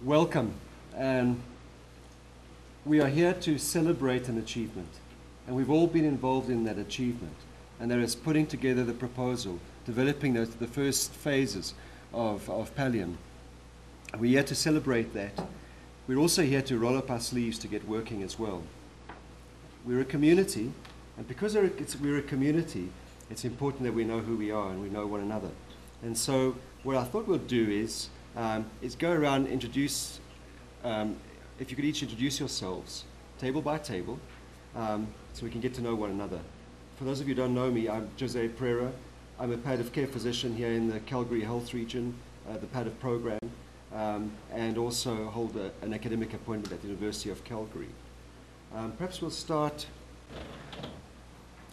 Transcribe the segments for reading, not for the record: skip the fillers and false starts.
Welcome. And we are here to celebrate an achievement. And we've all been involved in that achievement. And that is putting together the proposal, developing the first phases of Pallium. We're here to celebrate that. We're also here to roll up our sleeves to get working as well. We're a community, and because we're a community, it's important that we know who we are and we know one another. And so what I thought we'll do is go around, introduce, if you could each introduce yourselves, table by table, so we can get to know one another. For those of you who don't know me, I'm Jose Pereira. I'm a palliative care physician here in the Calgary Health Region, the palliative program, and also hold an academic appointment at the University of Calgary. Perhaps we'll start,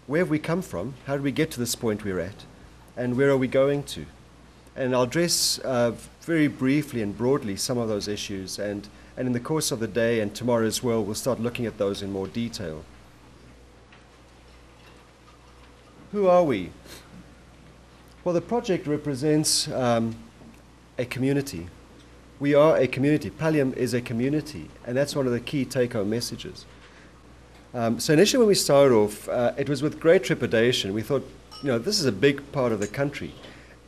where have we come from? How did we get to this point we're at? And where are we going to? And I'll address very briefly and broadly some of those issues, and in the course of the day and tomorrow as well, we'll start looking at those in more detail. Who are we? Well, the project represents a community. We are a community. Pallium is a community, and that's one of the key take-home messages. So initially when we started off, it was with great trepidation. We thought, this is a big part of the country,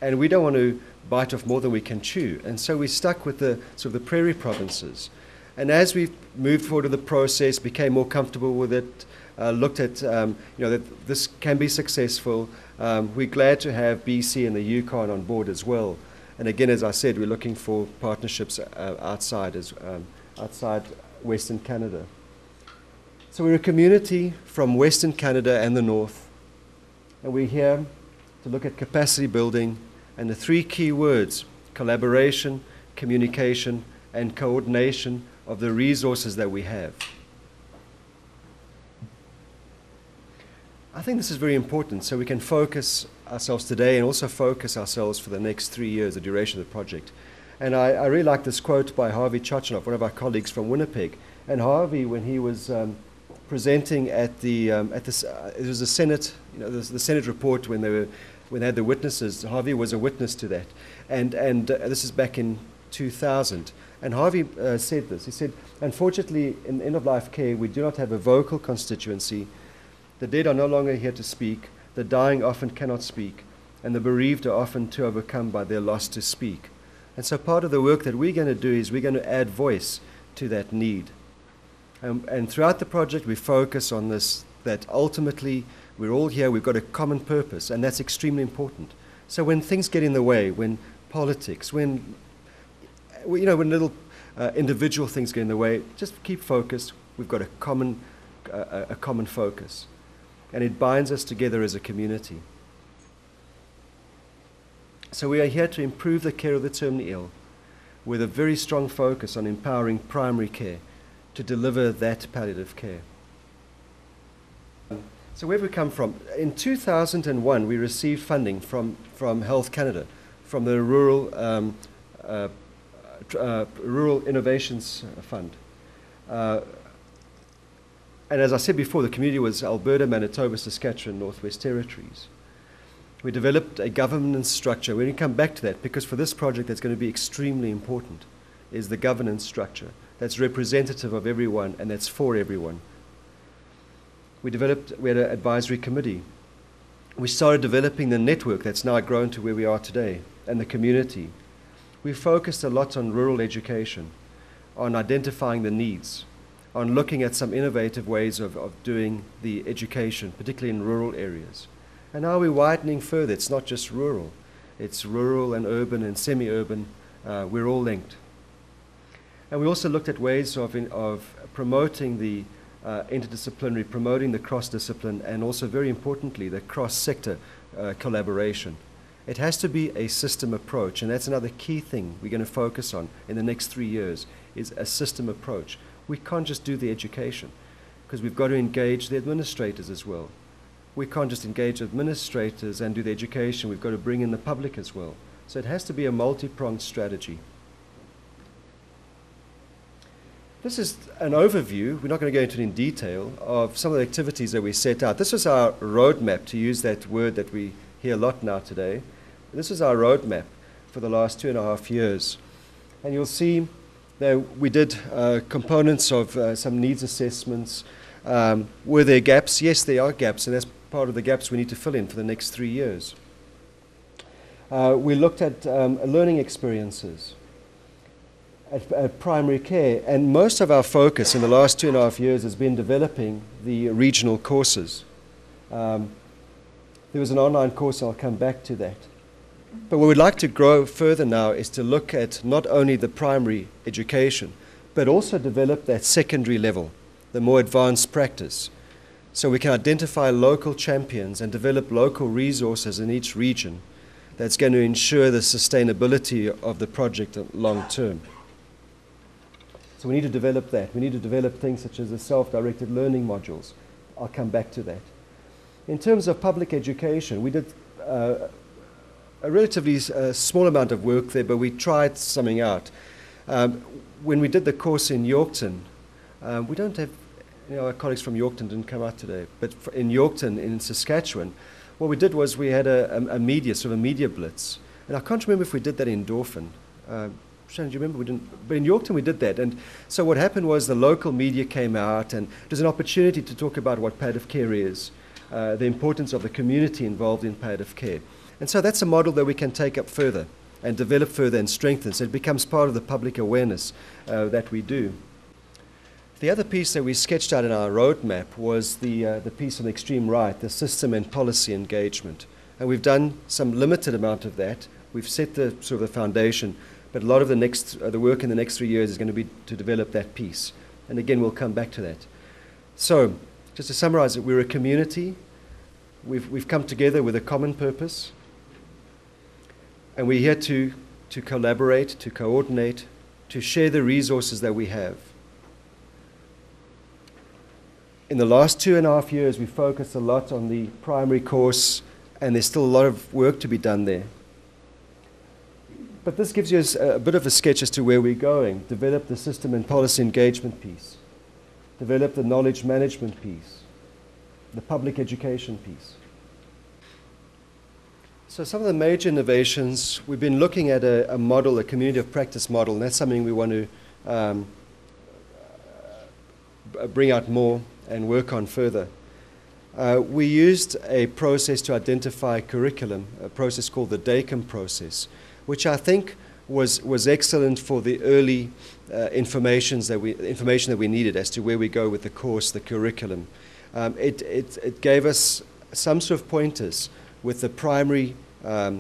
and we don't want to bite off more than we can chew. And so we stuck with the sort of the prairie provinces. And as we moved forward with the process, became more comfortable with it, looked at, that this can be successful, we're glad to have BC and the Yukon on board as well. And again, as I said, we're looking for partnerships outside Western Canada. So we're a community from Western Canada and the North, and we're here to look at capacity building and the three key words: collaboration, communication, and coordination of the resources that we have. I think this is very important so we can focus ourselves today and also focus ourselves for the next 3 years, the duration of the project. And I really like this quote by Harvey Chochinov, one of our colleagues from Winnipeg. And Harvey, when he was presenting at it was the Senate, the Senate report when they had the witnesses, Harvey was a witness to that. And this is back in 2000. And Harvey said this. He said, "Unfortunately, in end-of-life care, we do not have a vocal constituency. The dead are no longer here to speak. The dying often cannot speak, and the bereaved are often too overcome by their loss to speak." And so part of the work that we're going to do is we're going to add voice to that need. And throughout the project, we focus on this, that ultimately we're all here, we've got a common purpose, and that's extremely important. So when things get in the way, when politics, when little individual things get in the way, just keep focused. We've got a common focus. And it binds us together as a community. So we are here to improve the care of the terminally ill with a very strong focus on empowering primary care to deliver that palliative care. So where have we come from? In 2001, we received funding from Health Canada, from the Rural Innovations Fund. And as I said before, the community was Alberta, Manitoba, Saskatchewan, Northwest Territories. We developed a governance structure. We're going to come back to that because for this project that's going to be extremely important is the governance structure that's representative of everyone and that's for everyone. We had an advisory committee. We started developing the network that's now grown to where we are today and the community. We focused a lot on rural education, on identifying the needs, on looking at some innovative ways of doing the education, particularly in rural areas. And now we're widening further. It's not just rural. It's rural and urban and semi-urban. We're all linked. And we also looked at ways of promoting the interdisciplinary, promoting the cross-discipline, and also, very importantly, the cross-sector collaboration. It has to be a system approach, and that's another key thing we're going to focus on in the next 3 years, is a system approach. We can't just do the education because we've got to engage the administrators as well. We can't just engage administrators and do the education. We've got to bring in the public as well. So it has to be a multi-pronged strategy. This is an overview. We're not going to go into it in detail of some of the activities that we set out. This was our roadmap, to use that word that we hear a lot now today. This is our roadmap for the last 2.5 years. And you'll see We did components of some needs assessments. Were there gaps? Yes, there are gaps, and that's part of the gaps we need to fill in for the next 3 years. We looked at learning experiences at primary care, and most of our focus in the last 2.5 years has been developing the regional courses. There was an online course, I'll come back to that. But what we'd like to grow further now is to look at not only the primary education, but also develop that secondary level, the more advanced practice, so we can identify local champions and develop local resources in each region that's going to ensure the sustainability of the project long term. So we need to develop that. We need to develop things such as the self-directed learning modules. I'll come back to that. In terms of public education, we did a relatively small amount of work there, but we tried something out. When we did the course in Yorkton, we don't have, our colleagues from Yorkton didn't come out today, but in Yorkton, in Saskatchewan, what we did was we had a media blitz. And I can't remember if we did that in Dauphin. Shannon, do you remember? We didn't, but in Yorkton we did that. And so what happened was the local media came out, and it was an opportunity to talk about what palliative care is, the importance of the community involved in palliative care. And so that's a model that we can take up further and develop further and strengthen, so it becomes part of the public awareness that we do. The other piece that we sketched out in our roadmap was the piece on the extreme right, the system and policy engagement. And we've done some limited amount of that. We've set the sort of the foundation, but a lot of the work in the next 3 years is going to be to develop that piece. And again, we'll come back to that. So, just to summarize it, we're a community. We've come together with a common purpose. And we're here to collaborate, to coordinate, to share the resources that we have. In the last 2.5 years, we focused a lot on the primary course, and there's still a lot of work to be done there. But this gives you a bit of a sketch as to where we're going. Develop the system and policy engagement piece. Develop the knowledge management piece. The public education piece. So some of the major innovations, we've been looking at a model, a community of practice model, and that's something we want to bring out more and work on further. We used a process to identify curriculum, a process called the DACOM process, which I think was excellent for the early information that we needed as to where we go with the course, the curriculum. It gave us some sort of pointers with the primary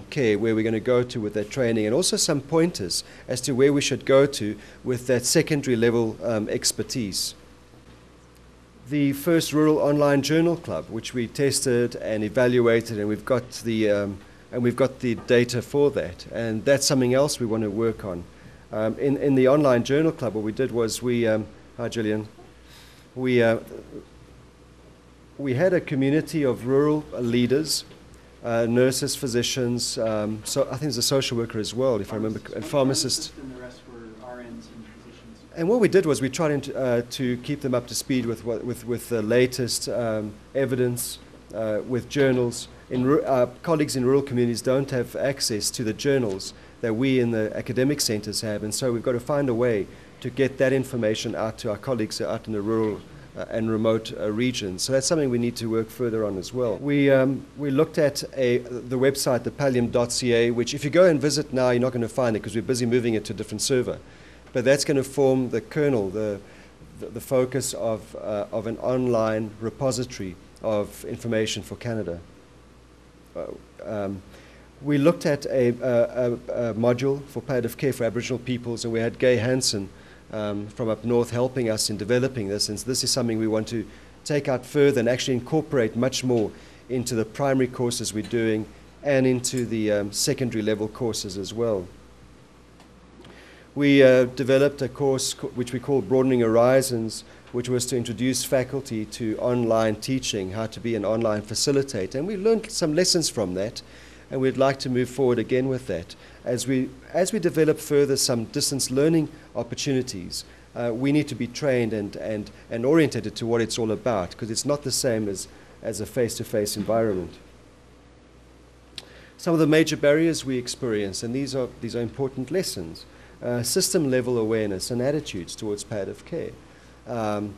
care, where we're going to go to with that training, and also some pointers as to where we should go to with that secondary level expertise. The first rural online journal club, which we tested and evaluated, and we've got the data for that, and that's something else we want to work on. In the online journal club, what we did was hi Gillian, we had a community of rural leaders, nurses, physicians, so I think there's a social worker as well, if I remember, and pharmacists. And the rest were RNs and physicians. And what we did was we tried to keep them up to speed with the latest evidence, with journals. Our colleagues in rural communities don't have access to the journals that we in the academic centres have, and so we've got to find a way to get that information out to our colleagues out in the rural and remote regions. So that's something we need to work further on as well. We looked at the website, the pallium.ca, which if you go and visit now, you're not going to find it because we're busy moving it to a different server. But that's going to form the kernel, the focus of an online repository of information for Canada. We looked at a module for palliative care for Aboriginal peoples, and we had Gay Hansen from up north helping us in developing this, and this is something we want to take out further and actually incorporate much more into the primary courses we're doing and into the secondary level courses as well. We developed a course which we call Broadening Horizons, which was to introduce faculty to online teaching, how to be an online facilitator, and we learned some lessons from that, and we'd like to move forward again with that. As we develop further some distance learning opportunities, we need to be trained and oriented to what it's all about, because it's not the same as a face-to-face environment. Some of the major barriers we experience, and these are important lessons. system-level awareness and attitudes towards palliative care. And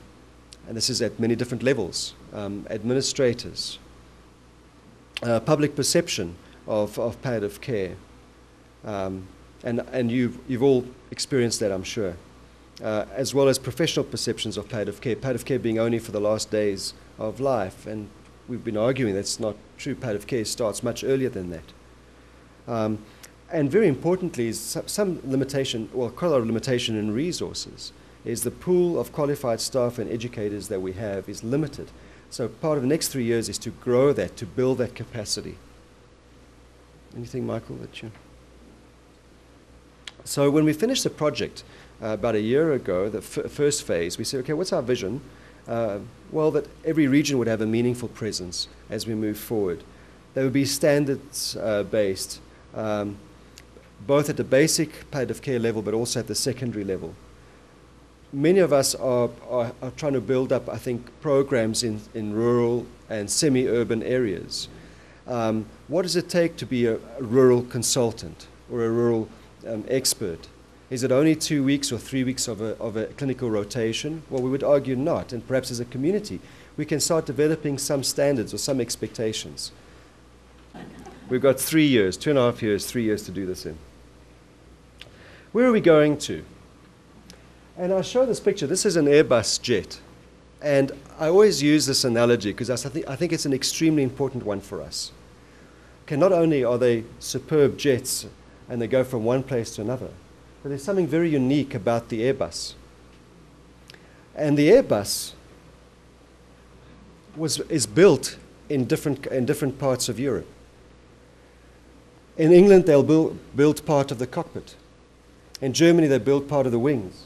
this is at many different levels. Administrators, public perception of palliative care. And you've all experienced that, I'm sure. As well as professional perceptions of palliative care being only for the last days of life. And we've been arguing that's not true. Palliative care starts much earlier than that. And very importantly, is some limitation, well, quite a lot of limitation in resources, is the pool of qualified staff and educators that we have is limited. So part of the next 3 years is to grow that, to build that capacity. Anything, Michael, that you... So when we finished the project about a year ago, the first phase, we said, okay, what's our vision? Well, that every region would have a meaningful presence as we move forward. They would be standards-based, both at the basic palliative care level but also at the secondary level. Many of us are trying to build up, I think, programs in rural and semi-urban areas. What does it take to be a rural consultant or a rural expert? Is it only 2 weeks or 3 weeks of a clinical rotation? Well, we would argue not, and perhaps as a community we can start developing some standards or some expectations. We've got 3 years, 2.5 years, 3 years to do this in. Where are we going to? And I'll show this picture. This is an Airbus jet. And I always use this analogy because I think it's an extremely important one for us. Okay, not only are they superb jets and they go from one place to another, but there's something very unique about the Airbus. And the Airbus is built in different parts of Europe. In England, they'll build part of the cockpit. In Germany, they build part of the wings.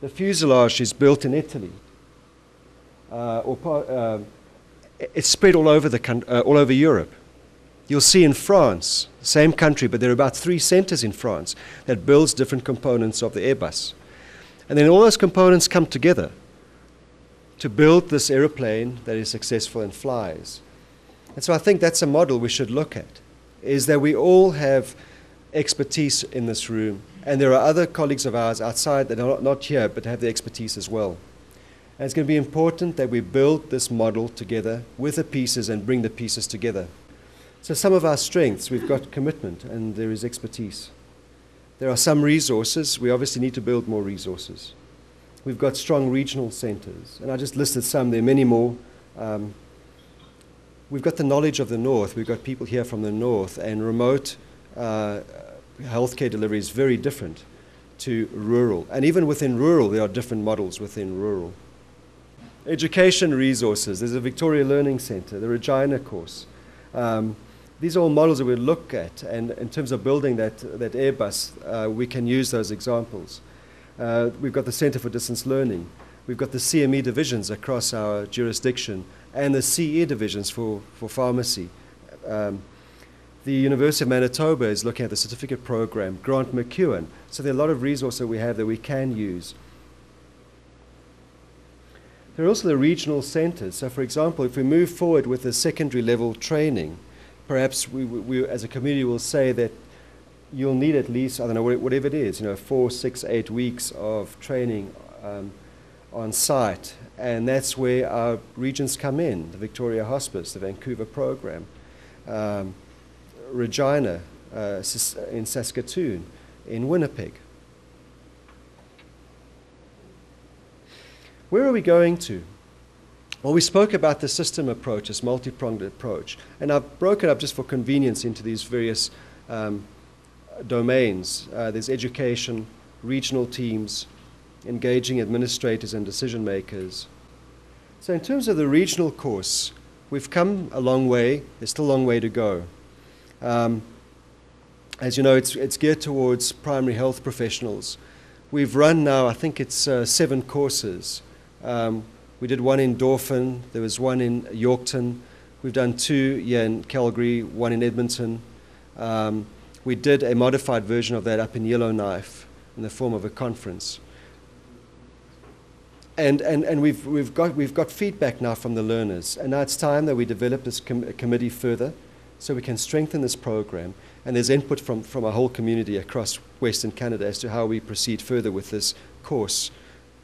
The fuselage is built in Italy. It's spread all over Europe. You'll see in France, same country, but there are about 3 centers in France that builds different components of the Airbus. And then all those components come together to build this aeroplane that is successful and flies. And so I think that's a model we should look at, is that we all have expertise in this room, and there are other colleagues of ours outside that are not here but have the expertise as well. And it's going to be important that we build this model together with the pieces and bring the pieces together. So some of our strengths, we've got commitment and there is expertise. There are some resources. We obviously need to build more resources. We've got strong regional centers, and I just listed some. There are many more. We've got the knowledge of the North. We've got people here from the North, and remote healthcare delivery is very different to rural. And even within rural, there are different models within rural. Education resources. There's a Victoria Learning Centre, the Regina course. These are all models that we look at, and in terms of building that Airbus, we can use those examples. We've got the Centre for Distance Learning. We've got the CME divisions across our jurisdiction and the CE divisions for pharmacy. The University of Manitoba is looking at the certificate program, Grant McEwen. So there are a lot of resources that we have that we can use. There are also the regional centers. So for example, if we move forward with the secondary level training, perhaps we as a community will say that you'll need at least, I don't know, whatever it is, 4, 6, 8 weeks of training on site. And that's where our regions come in, the Victoria Hospice, the Vancouver program, Regina in Saskatoon, in Winnipeg. Where are we going to? Well, we spoke about the system approach, this multi-pronged approach, and I've broken up just for convenience into these various domains. There's education, regional teams, engaging administrators and decision makers. So in terms of the regional course, we've come a long way. There's still a long way to go. As you know, it's geared towards primary health professionals. We've run now, I think it's 7 courses. We did one in Dauphin, there was one in Yorkton. We've done 2 here in Calgary, one in Edmonton. We did a modified version of that up in Yellowknife in the form of a conference. And we've got feedback now from the learners, and now it's time that we develop this committee further so we can strengthen this program. And there's input from our whole community across Western Canada as to how we proceed further with this course.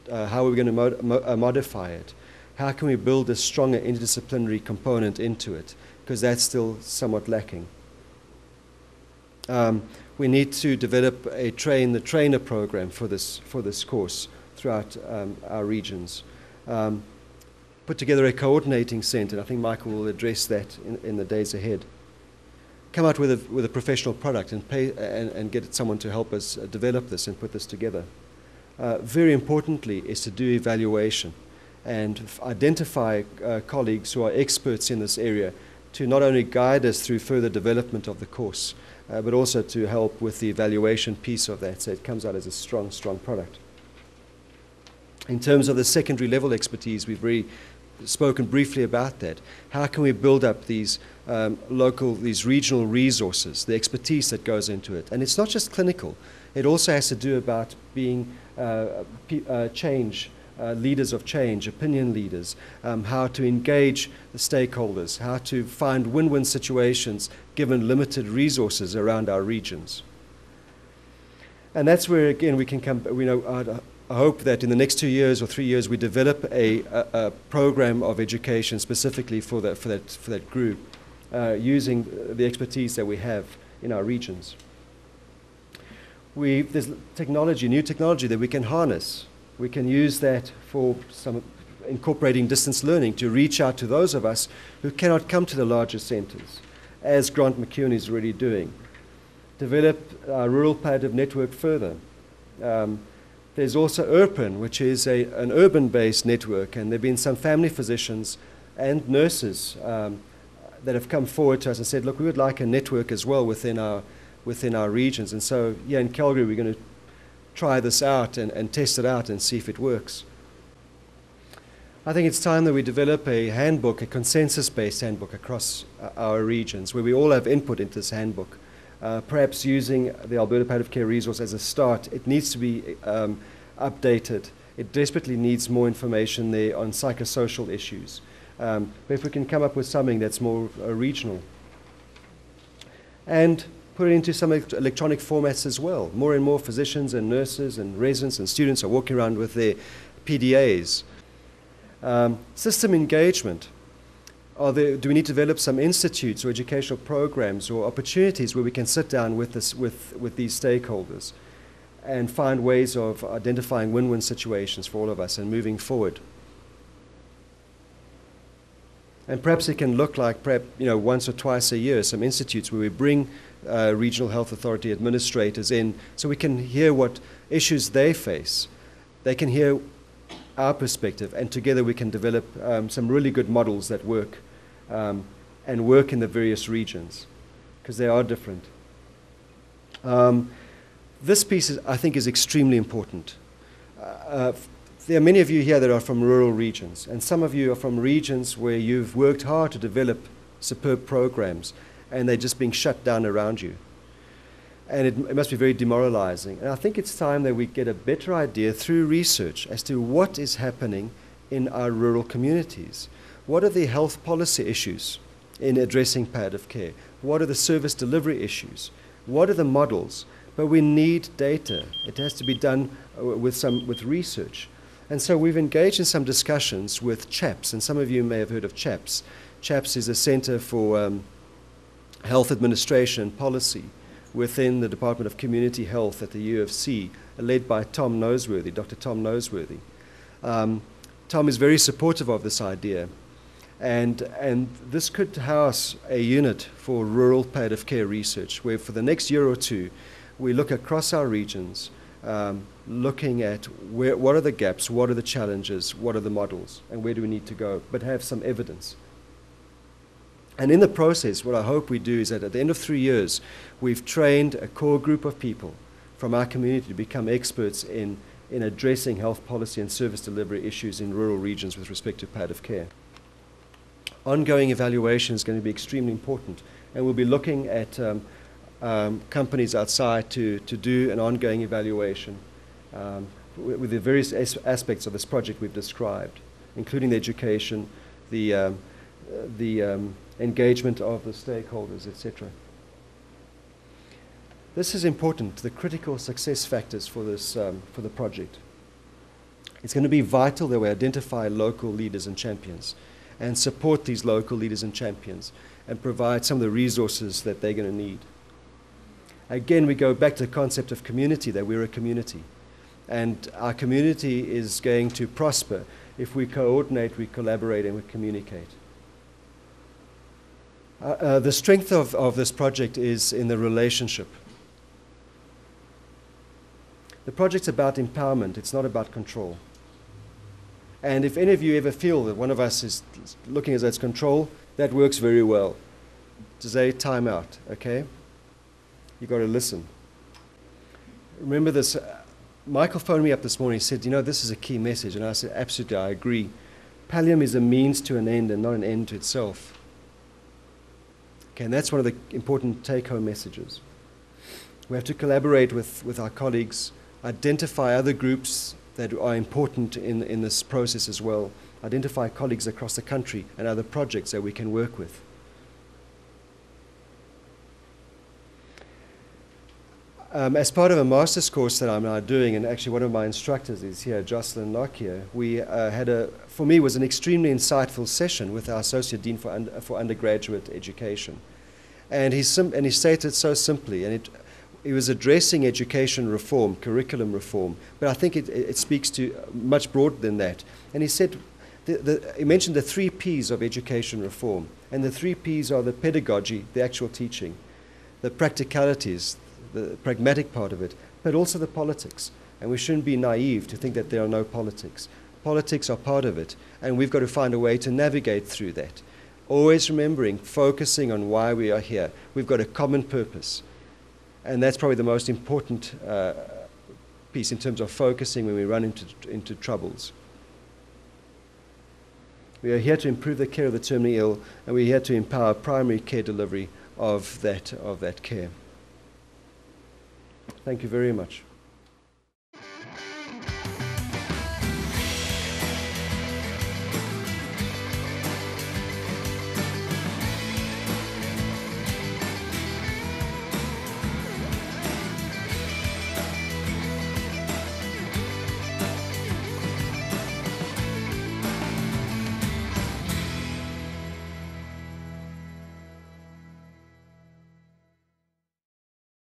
How are we going to modify it? How can we build a stronger interdisciplinary component into it? Because that's still somewhat lacking. We need to develop a train-the-trainer program for this course throughout our regions. Put together a coordinating center. I think Michael will address that in the days ahead. Come out with a professional product and get someone to help us develop this and put this together. Very importantly is to do evaluation and identify colleagues who are experts in this area to not only guide us through further development of the course, but also to help with the evaluation piece of that, so it comes out as a strong, strong product. In terms of the secondary level expertise, we've really spoken briefly about that. How can we build up these these regional resources, the expertise that goes into it? And it's not just clinical. It also has to do about being leaders of change, opinion leaders, how to engage the stakeholders, how to find win-win situations given limited resources around our regions. And that's where, again, we can come, I hope that in the next 2 years or 3 years we develop a program of education specifically for that group, using the expertise that we have in our regions. There's new technology that we can harness. We can use that for some incorporating distance learning to reach out to those of us who cannot come to the larger centers, as Grant McEwen is already doing. Develop our rural palliative network further. There's also URPN, which is an urban-based network, and there have been some family physicians and nurses that have come forward to us and said, look, we would like a network as well within our regions. And so, in Calgary, we're going to try this out and test it out and see if it works. I think it's time that we develop a handbook, a consensus-based handbook across our regions, where we all have input into this handbook. Perhaps using the Alberta Palliative Care Resource as a start. It needs to be updated. It desperately needs more information there on psychosocial issues. But if we can come up with something that's more regional. And put it into some electronic formats as well. More and more physicians and nurses and residents and students are walking around with their PDAs. System engagement. Do we need to develop some institutes or educational programs or opportunities where we can sit down with these stakeholders and find ways of identifying win-win situations for all of us and moving forward? And perhaps it can look like once or twice a year, some institutes where we bring regional health authority administrators in so we can hear what issues they face. They can hear our perspective, and together we can develop some really good models that work and work in the various regions, because they are different. This piece, I think, is extremely important. There are many of you here that are from rural regions, and some of you are from regions where you've worked hard to develop superb programs, and they're just being shut down around you. And it must be very demoralizing. And I think it's time that we get a better idea through research as to what is happening in our rural communities. What are the health policy issues in addressing palliative care? What are the service delivery issues? What are the models? But we need data. It has to be done with research. And so we've engaged in some discussions with CHAPS, and some of you may have heard of CHAPS. CHAPS is a Center for Health Administration and Policy within the Department of Community Health at the U of C, led by Tom Noseworthy, Dr. Tom Noseworthy. Tom is very supportive of this idea, and this could house a unit for rural palliative care research, where for the next year or two, we look across our regions, looking at what are the gaps, what are the challenges, what are the models, and where do we need to go, but have some evidence. And in the process, what I hope we do is that at the end of 3 years, we've trained a core group of people from our community to become experts in addressing health policy and service delivery issues in rural regions with respect to palliative care. Ongoing evaluation is going to be extremely important, and we'll be looking at companies outside to do an ongoing evaluation with the various aspects of this project we've described, including the education, the engagement of the stakeholders, etc. This is important, the critical success factors for this, for the project. It's going to be vital that we identify local leaders and champions and support these local leaders and champions and provide some of the resources that they're going to need. Again, we go back to the concept of community, that we're a community. And our community is going to prosper if we coordinate, we collaborate, and we communicate. The strength of this project is in the relationship. The project's about empowerment, it's not about control. And if any of you ever feel that one of us is looking as though it's control, that works very well. Say time out, okay? You've got to listen. Remember this, Michael phoned me up this morning, he said, you know, this is a key message. And I said, absolutely, I agree. Pallium is a means to an end and not an end to itself. Okay, and that's one of the important take-home messages. We have to collaborate with our colleagues, identify other groups that are important in this process as well, identify colleagues across the country and other projects that we can work with. As part of a master's course that I'm now doing, and actually one of my instructors is here, Jocelyn Lockyer, we had for me, was an extremely insightful session with our Associate Dean for Undergraduate Education. And he stated so simply, and he was addressing education reform, curriculum reform, but I think it speaks to much broader than that. And he said, he mentioned the 3 Ps of education reform, and the 3 Ps are the pedagogy, the actual teaching, the practicalities, the pragmatic part of it, but also the politics. And we shouldn't be naive to think that there are no politics. Politics are part of it, and we've got to find a way to navigate through that. Always remembering, focusing on why we are here. We've got a common purpose. And that's probably the most important piece in terms of focusing when we run into troubles. We are here to improve the care of the terminally ill, and we're here to empower primary care delivery of that care. Thank you very much.